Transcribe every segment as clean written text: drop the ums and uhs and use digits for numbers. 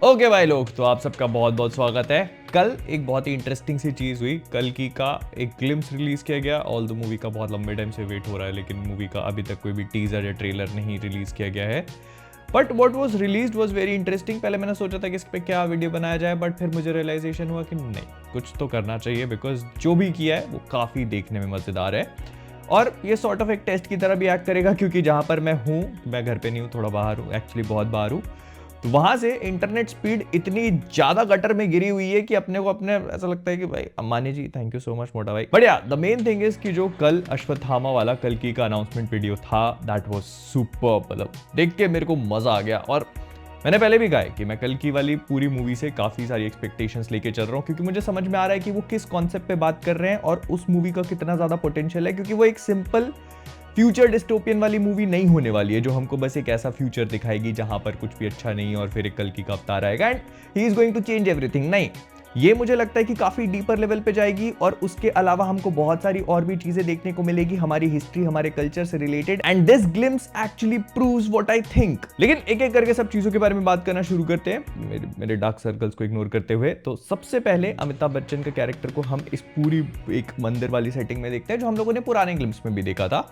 Okay भाई लोग, तो आप सबका बहुत बहुत स्वागत है। कल एक बहुत ही इंटरेस्टिंग सी चीज़ हुई। कल की का एक ग्लिम्स रिलीज़ किया गया। ऑल द मूवी का बहुत लंबे टाइम से वेट हो रहा है, लेकिन मूवी का अभी तक कोई भी टीजर या ट्रेलर नहीं रिलीज़ किया गया है। But what was release was very interesting. पहले मैंने सोचा था कि इस पर क्या वीडियो बनाया जाए, बट फिर मुझे रियलाइजेशन हुआ कि नहीं, कुछ तो करना चाहिए, बिकॉज जो भी किया है वो काफ़ी देखने में मज़ेदार है। और ये सॉर्ट ऑफ एक टेस्ट की तरह भी एक्ट करेगा, क्योंकि जहाँ पर मैं हूँ, मैं घर पे नहीं हूँ, थोड़ा बाहर हूँ, एक्चुअली बहुत बाहर हूँ। तो वहां से इंटरनेट स्पीड इतनी ज्यादा गटर में गिरी हुई है कि अपने को अपने ऐसा लगता है कि भाई अंबानी जी, थैंक यू सो मच मोटा भाई। बट या द मेन थिंग इज कि जो कल अश्वत्थामा वाला कल की का अनाउंसमेंट वीडियो था, दैट वाज सुपर। मतलब देख के मेरे को मजा आ गया। और मैंने पहले भी कहा है कि मैं कल की वाली पूरी मूवी से काफी सारी एक्सपेक्टेशंस लेके चल रहा हूँ, क्योंकि मुझे समझ में आ रहा है कि वो किस कॉन्सेप्ट पे बात कर रहे हैं और उस मूवी का कितना ज्यादा पोटेंशियल है। क्योंकि वो एक सिंपल फ्यूचर डिस्टोपियन वाली मूवी नहीं होने वाली है, जो हमको बस एक ऐसा फ्यूचर दिखाएगी जहां पर कुछ भी अच्छा नहीं है और फिर एक कल की का अवतार आएगा and he is going to change everything. नहीं, ये मुझे लगता है कि काफी डीपर लेवल पे जाएगी और उसके अलावा हमको बहुत सारी और भी चीजें देखने को मिलेगी, हमारी हिस्ट्री, हमारे कल्चर से related. And this glimpse actually proves what I think. लेकिन एक एक करके सब चीजों के बारे में बात करना शुरू करते हैं, मेरे डार्क सर्कल्स को इग्नोर करते हुए। तो सबसे पहले अमिताभ बच्चन के कैरेक्टर को हम इस पूरी एक मंदिर वाली सेटिंग में देखते हैं, जो हम लोगों ने पुराने ग्लिम्स में भी देखा था।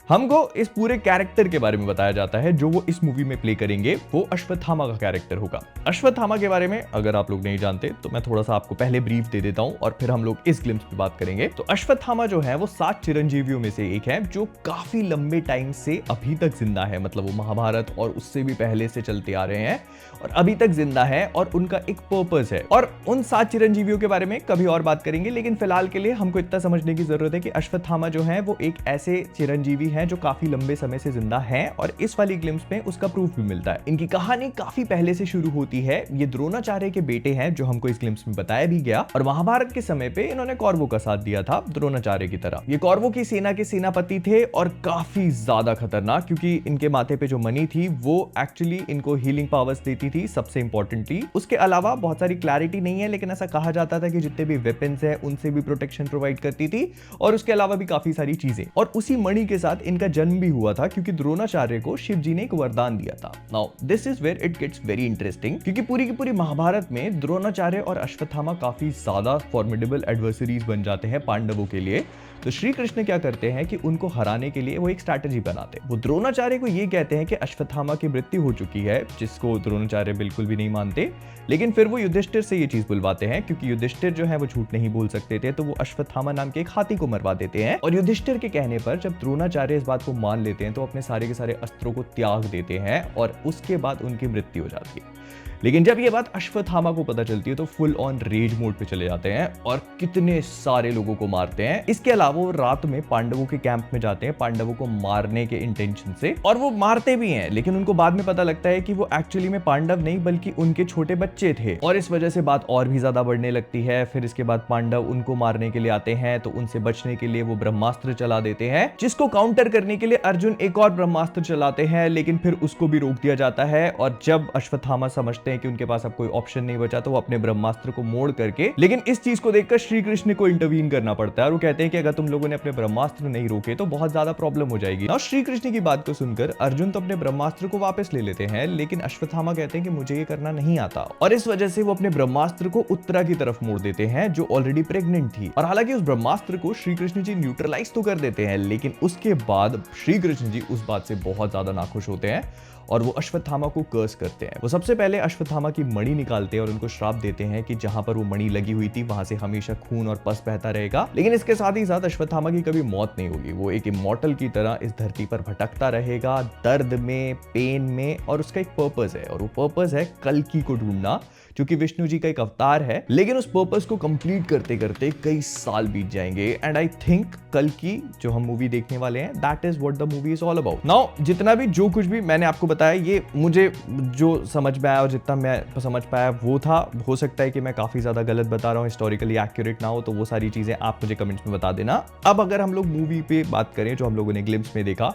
हमको इस पूरे कैरेक्टर के बारे में बताया जाता है जो वो इस मूवी में प्ले करेंगे, वो अश्वत्थामा का कैरेक्टर होगा। अश्वत्थामा के बारे में अगर आप लोग नहीं जानते तो मैं थोड़ा सा आपको पहले ब्रीफ दे देता हूं और फिर हम लोग इस ग्लिम्स पे बात करेंगे। तो अश्वत्थामा जो है वो 7 चिरंजीवियों में से एक है, जो काफी लंबे टाइम से अभी तक जिंदा है। मतलब वो महाभारत और उससे भी पहले से चलते आ रहे हैं और अभी तक जिंदा है और उनका एक पर्पस है। और उन 7 चिरंजीवियों के बारे में कभी और बात करेंगे, लेकिन फिलहाल के लिए हमको इतना समझने की जरूरत है कि अश्वत्थामा जो है वो एक ऐसे चिरंजीवी है जो काफी लंबे समय से जिंदा है और इस वाली ग्लिम्स में उसका प्रूफ भी मिलता है। इनकी कहानी काफी पहले से शुरू होती है। ये द्रोणाचार्य के बेटे हैं, जो हमको इस ग्लिम्स में बताया भी गया, और महाभारत के समय पे इन्होंने कौरवों का साथ दिया था द्रोणाचार्य की तरह। ये कौरवों की सेना के सेनापति थे और काफी ज्यादा खतरनाक, क्योंकि इनके माथे पे जो मणि थी वो एक्चुअली इनको हीलिंग पावर्स देती थी सबसे इंपॉर्टेंटली। उसके अलावा बहुत सारी क्लैरिटी नहीं है, लेकिन ऐसा कहा जाता था कि जितने भी वेपन्स है उनसे भी प्रोटेक्शन प्रोवाइड करती थी, और उसके अलावा भी काफी सारी चीजें। और उसी मणि के साथ इनका जन्म भी हुआ था, क्योंकि द्रोणाचार्य को शिव जी ने एक वरदान दिया था। Now this is where it gets very interesting, क्योंकि पूरी की पूरी महाभारत में द्रोणाचार्य और अश्वत्थामा काफी ज्यादा फॉर्मिडेबल एडवर्सरीज बन जाते हैं पांडवों के लिए। तो श्री कृष्ण क्या करते हैं कि उनको हराने के लिए वो एक स्ट्रैटेजी बनाते हैं। वो द्रोणाचार्य को ये कहते हैं कि अश्वत्थामा की मृत्यु हो चुकी है, जिसको द्रोणाचार्य बिल्कुल भी नहीं मानते। लेकिन फिर वो युधिष्ठिर से ये चीज बुलवाते हैं, क्योंकि युधिष्ठिर जो है वो झूठ नहीं बोल सकते थे। तो वो अश्वत्थामा नाम के एक हाथी को मरवा देते हैं, और युधिष्ठिर के कहने पर जब द्रोणाचार्य इस बात को मान लेते हैं तो अपने सारे के सारे अस्त्रों को त्याग देते हैं और उसके बाद उनकी मृत्यु हो जाती है। लेकिन जब ये बात अश्वत्थामा को पता चलती है तो फुल ऑन रेज मोड पे चले जाते हैं और कितने सारे लोगों को मारते हैं। इसके अलावा वो रात में पांडवों के कैंप में जाते हैं पांडवों को मारने के इंटेंशन से, और वो मारते भी हैं। लेकिन उनको बाद में पता लगता है कि वो एक्चुअली में पांडव नहीं बल्कि उनके छोटे बच्चे थे, और इस वजह से बात और भी ज्यादा बढ़ने लगती है। फिर इसके बाद पांडव उनको मारने के लिए आते हैं, तो उनसे बचने के लिए वो ब्रह्मास्त्र चला देते हैं, जिसको काउंटर करने के लिए अर्जुन एक और ब्रह्मास्त्र चलाते हैं, लेकिन फिर उसको भी रोक दिया जाता है। और जब अश्वत्थामा समझते हैं कि उनके पास अब कोई ऑप्शन नहीं बचा, तो वो अपने ब्रह्मास्त्र को मोड़ करके, लेकिन इस चीज को देखकर श्री कृष्ण को इंटरवीन करना पड़ता है, और वो कहते हैं कि अगर तुम लोगों ने अपने ब्रह्मास्त्र नहीं रोके तो बहुत ज्यादा प्रॉब्लम हो जाएगी। और श्री कृष्ण की बात को सुनकर अर्जुन तो अपने ब्रह्मास्त्र को वापस ले लेते हैं, लेकिन अश्वत्थामा कहते हैं कि मुझे ये करना नहीं आता, और इस वजह से वो अपने ब्रह्मास्त्र को उत्तरा की तरफ मोड़ देते हैं, जो ऑलरेडी प्रेग्नेंट थी। और हालांकि उस ब्रह्मास्त्र को श्री कृष्ण जी न्यूट्रलाइज तो कर देते हैं, लेकिन उसके बाद श्री कृष्ण जी उस बात से बहुत ज्यादा नाखुश होते हैं और वो अश्वत्थामा को कर्स करते हैं। वो सबसे पहले अश्वत्थामा की मणि निकालते हैं और उनको श्राप देते हैं कि जहां पर वो मणि लगी हुई थी वहां से हमेशा खून और पस बहता रहेगा। लेकिन इसके साथ ही साथ अश्वत्थामा की कभी मौत नहीं होगी, वो एक इमॉर्टल की तरह इस धरती पर भटकता रहेगा, दर्द में, पेन में, और उसका एक पर्पस है, और वो पर्पस है कल्कि को ढूंढना, जो कि विष्णु जी का एक अवतार है। लेकिन उस पर्पस को कंप्लीट करते करते कई साल बीत जाएंगे, एंड आई थिंक कल्कि जो हम मूवी देखने वाले हैं, that is what the movie is all about. Now जितना भी जो कुछ भी मैंने आपको बताया, ये मुझे जो समझ में आया और जितना मैं समझ पाया वो था। हो सकता है कि मैं काफी ज्यादा गलत बता रहा हूँ, हिस्टोरिकली एक्यूरेट ना हो, तो वो सारी चीजें आप मुझे कमेंट्स में बता देना। अब अगर हम लोग मूवी पे बात करें, जो हम लोगों ने ग्लिम्स में देखा,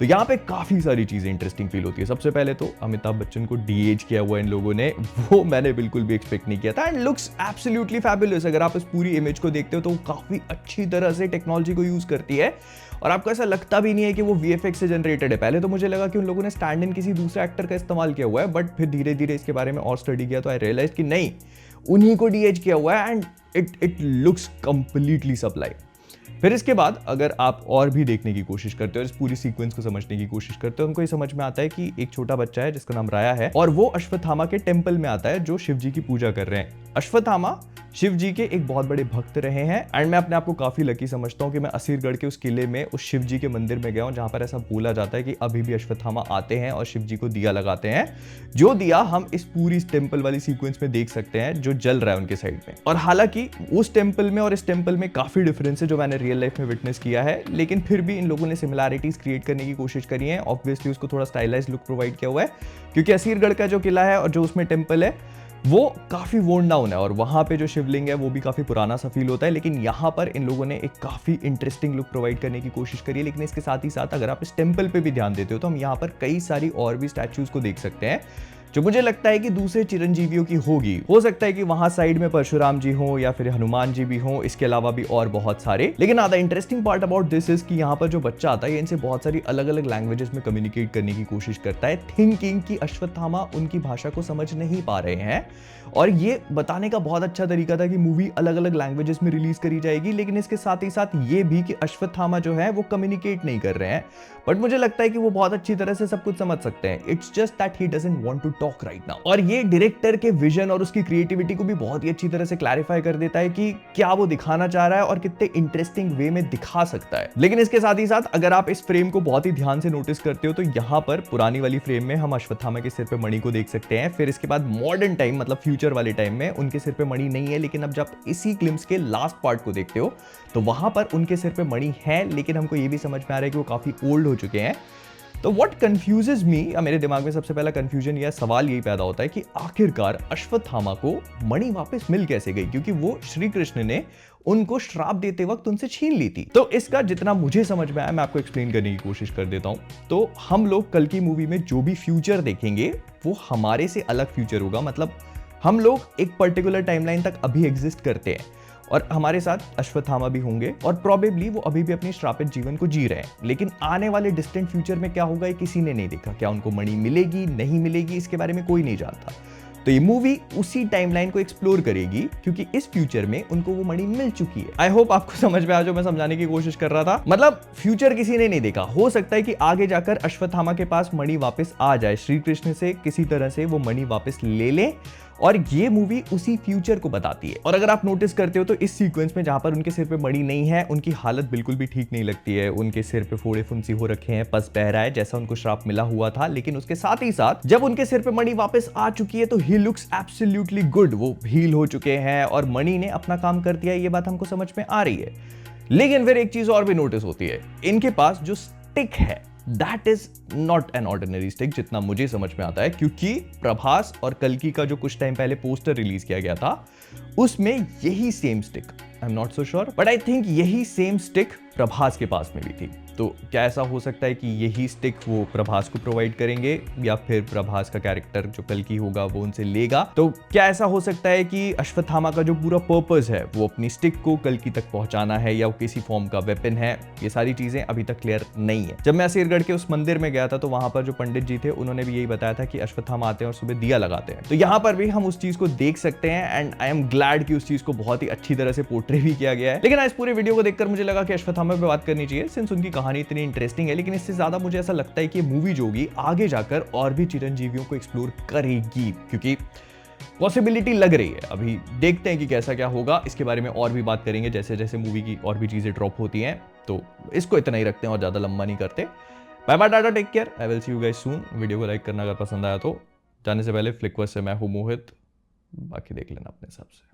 तो यहाँ पे काफी सारी चीजें इंटरेस्टिंग फील होती है। सबसे पहले तो अमिताभ बच्चन को डीएज किया हुआ इन लोगों ने, वो मैंने बिल्कुल भी एक्सपेक्ट नहीं किया था एंड लुक्स एब्सोल्युटली फैबुलस। अगर आप इस पूरी इमेज को देखते हो तो वो काफी अच्छी तरह से टेक्नोलॉजी को यूज करती है और आपको ऐसा लगता भी नहीं है कि वो वीएफएक्स से जनरेटेड है। पहले तो मुझे लगा कि उन लोगों ने स्टैंड इन किसी दूसरे एक्टर का इस्तेमाल किया हुआ है, बट फिर धीरे धीरे इसके बारे में और स्टडी किया तो आई रियलाइज कि नहीं, उन्हीं को डीएज किया हुआ है and it looks completely supply. फिर इसके बाद अगर आप और भी देखने की कोशिश करते हो और इस पूरी सीक्वेंस को समझने की कोशिश करते हो, हमको ये समझ में आता है कि एक छोटा बच्चा है जिसका नाम राया है और वो अश्वत्थामा के टेंपल में आता है जो शिव जी की पूजा कर रहे हैं। अश्वत्थामा शिव जी के एक बहुत बड़े भक्त रहे हैं एंड मैं अपने आप को काफी लकी समझता हूं कि मैं असीरगढ़ के उस किले में उस शिव जी के मंदिर में गया हूं जहां पर ऐसा बोला जाता है कि अभी भी अश्वत्थामा आते हैं और शिव जी को दिया लगाते हैं, जो दिया हम इस पूरी टेंपल वाली सीक्वेंस में देख सकते हैं जो जल रहा है उनके साइड में। और हालांकि उस टेंपल में और इस टेंपल में काफी डिफरेंस है जो मैंने रियल लाइफ में विटनेस किया है, लेकिन फिर भी इन लोगों ने सिमिलैरिटीज क्रिएट करने की कोशिश करी है। ऑब्वियसली उसको थोड़ा स्टाइलाइज्ड लुक प्रोवाइड किया हुआ है क्योंकि असीरगढ़ का जो किला है और जो उसमें टेंपल है वो काफी वोर्न डाउन है और वहां पे जो शिवलिंग है वो भी काफी पुराना सा फील होता है, लेकिन यहां पर इन लोगों ने एक काफी इंटरेस्टिंग लुक प्रोवाइड करने की कोशिश करी है। लेकिन इसके साथ ही साथ अगर आप इस टेंपल पे भी ध्यान देते हो तो हम यहाँ पर कई सारी और भी स्टैचूज को देख सकते हैं जो मुझे लगता है कि दूसरे चिरंजीवियों की होगी। हो सकता है कि वहां साइड में परशुराम जी हो या फिर हनुमान जी भी हो, इसके अलावा भी और बहुत सारे। लेकिन the interesting part about this is कि यहाँ पर जो बच्चा आता है ये इनसे बहुत सारी अलग अलग लैंग्वेजेस में कम्युनिकेट करने की कोशिश करता है, थिंकिंग कि अश्वत्थामा उनकी भाषा को समझ नहीं पा रहे हैं। और ये बताने का बहुत अच्छा तरीका था कि मूवी अलग अलग लैंग्वेजेस में रिलीज करी जाएगी, लेकिन इसके साथ ही साथ ये भी कि अश्वत्थामा जो है वो कम्युनिकेट नहीं कर रहे हैं, बट मुझे लगता है कि वो बहुत अच्छी तरह से सब कुछ समझ सकते हैं। It's just that he doesn't want to talk right now. और ये डायरेक्टर के विजन और उसकी क्रिएटिविटी को भी बहुत ही अच्छी तरह से क्लैरिफाई कर देता है कि क्या वो दिखाना चाह रहा है और कितने इंटरेस्टिंग वे में दिखा सकता है। लेकिन इसके साथ ही साथ अगर आप इस फ्रेम को बहुत ही ध्यान से नोटिस करते हो तो यहाँ पर पुरानी वाली फ्रेम में हम अश्वत्थामा के सिर पे मणि को देख सकते हैं। फिर इसके बाद मॉडर्न टाइम मतलब फ्यूचर वाले टाइम में उनके सिर पे मणि नहीं है, लेकिन अब जब इसी ग्लिम्स के लास्ट पार्ट को देखते हो तो वहां पर उनके सिर पे मणि है, लेकिन हमको ये भी समझ में आ रहा है कि वो काफी ओल्ड हो चुके हैं। तो व्हाट कंफ्यूजेस मी, मेरे दिमाग में सबसे पहला कंफ्यूजन या सवाल यही पैदा होता है कि आखिरकार अश्वत्थामा को मणि वापस मिल कैसे गई, क्योंकि वो श्री कृष्ण ने उनको श्राप देते वक्त उनसे छीन ली थी। तो इसका जितना मुझे समझ में आया मैं आपको एक्सप्लेन करने की कोशिश कर देता हूं। तो हम लोग कल की मूवी में जो भी फ्यूचर देखेंगे वो हमारे से अलग फ्यूचर होगा, मतलब हम लोग एक पर्टिकुलर टाइमलाइन तक अभी एग्जिस्ट करते हैं और हमारे साथ अश्वत्थामा भी होंगे और प्रोबेबली वो अभी भी अपने श्रापित जीवन को जी रहे हैं। लेकिन आने वाले डिस्टेंट फ्यूचर में क्या होगा ये किसी ने नहीं देखा। क्या उनको मणि मिलेगी नहीं मिलेगी इसके बारे में कोई नहीं जानता। तो ये मूवी उसी टाइमलाइन को एक्सप्लोर करेगी क्योंकि इस फ्यूचर में उनको वो मणि मिल चुकी है। आई होप आपको समझ में आ जो मैं समझाने की कोशिश कर रहा था। मतलब फ्यूचर किसी ने नहीं देखा, हो सकता है कि आगे जाकर अश्वत्थामा के पास मणि वापस आ जाए, श्री कृष्ण से किसी तरह से वो मणि वापस ले ले, और ये मूवी उसी फ्यूचर को बताती है। और अगर आप नोटिस करते हो तो इस सीक्वेंस में जहां पर उनके सिर पे मणि नहीं है उनकी हालत बिल्कुल भी ठीक नहीं लगती है। उनके सिर पे फोड़े फुंसी हो रखे हैं, पस बह रहा है जैसा उनको श्राप मिला हुआ था। लेकिन उसके साथ ही साथ जब उनके सिर पे मणि वापस आ चुकी है तो ही लुक्स एब्सोल्युटली गुड, वो हील हो चुके हैं और मणि ने अपना काम कर दिया, ये बात हमको समझ में आ रही है। लेकिन फिर एक चीज और भी नोटिस होती है, इनके पास जो स्टिक है that is not an ordinary stick जितना मुझे समझ में आता है, क्योंकि प्रभास और कल्कि का जो कुछ टाइम पहले पोस्टर रिलीज किया गया था उसमें यही same stick, I am not so sure but I think यही सेम स्टिक प्रभास के पास में भी थी। तो क्या ऐसा हो सकता है कि यही स्टिक वो प्रभास को प्रोवाइड करेंगे या फिर प्रभास का कैरेक्टर जो कल्कि होगा वो उनसे लेगा? तो क्या ऐसा हो सकता है कि अश्वत्थामा का जो पूरा पर्पस है वो अपनी स्टिक को कल्कि तक पहुंचाना है या वो किसी फॉर्म का वेपन है? ये सारी चीजें अभी तक क्लियर नहीं है। जब मैं असीरगढ़ के उस मंदिर में गया था तो वहां पर जो पंडित जी थे उन्होंने भी यही बताया था कि अश्वत्थामा आते हैं और सुबह दिया लगाते हैं। तो यहाँ पर भी हम उस चीज को देख सकते हैं एंड आई एम ग्लैड कि उस चीज को बहुत ही अच्छी तरह से पोर्ट्रे भी किया गया है। लेकिन इस पूरे वीडियो को देखकर मुझे लगा कि अश्वत्थामा पे बात करनी चाहिए सिंस उनकी कहानी इतनी इंटरेस्टिंग है। लेकिन इससे ज्यादा मुझे ऐसा लगता है कि मूवी जो होगी आगे जाकर और भी चिरंजीवियों को एक्सप्लोर करेगी, क्योंकि पॉसिबिलिटी लग रही है। अभी देखते हैं कि कैसा क्या होगा, इसके बारे में और भी बात करेंगे जैसे जैसे मूवी की और भी चीजें ड्रॉप होती हैं। तो इसको इतना ही रखते हैं और ज्यादा लंबा नहीं करते। Bye bye, tata, take care, I will see you guys soon. Video को लाइक करना अगर पसंद आया तो। जाने से पहले फ्लिकवर्स से मैं हूं मोहित, बाकी देख लेना अपने हिसाब से।